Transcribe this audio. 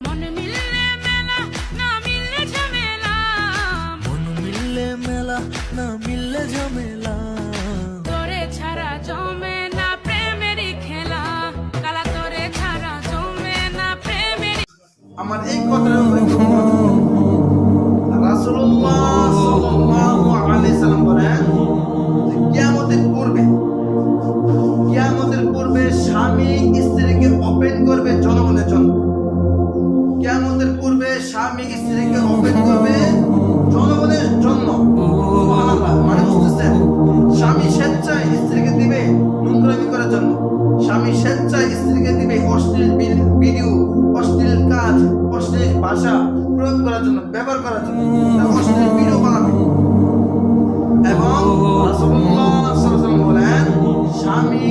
মন মিললে মেলা, না মিললে ঝামেলা। মন মিললে মেলা, না মিললে ঝামেলা। তোরে ছাড়া জমে না প্রেমেরই খেলা, কালা তোরে ছাড়া জমে না প্রেমেরই। আমার এই কথার উপরে রাসূলুল্লাহ সাল্লাল্লাহু আলাইহি সাল্লাম বলেন কিয়ামতের পূর্বে স্বামী স্ত্রীকে ওপেন করবে জনগণের জন্য। কিয়ামতের পূর্বে স্বামী স্ত্রীকে ওপেন করবে জনগণের জন্য। সুবহানাল্লাহ, মানে বুঝতেছেন, স্বামী স্বেচ্ছায় স্ত্রীকে দিবে নোংরামি করার জন্য। স্বামী স্বেচ্ছায় স্ত্রীকে দিবে অশ্লীল ভিডিও, অশ্লীল কাজ, অশ্লীল ভাষা প্রয়োগ করার জন্য, ব্যবহার করার জন্য, অশ্লীল ভিডিও বানাবে। এবং রাসূলুল্লাহ সাল্লাল্লাহু আলাইহি ওয়াসাল্লাম বলেন স্বামী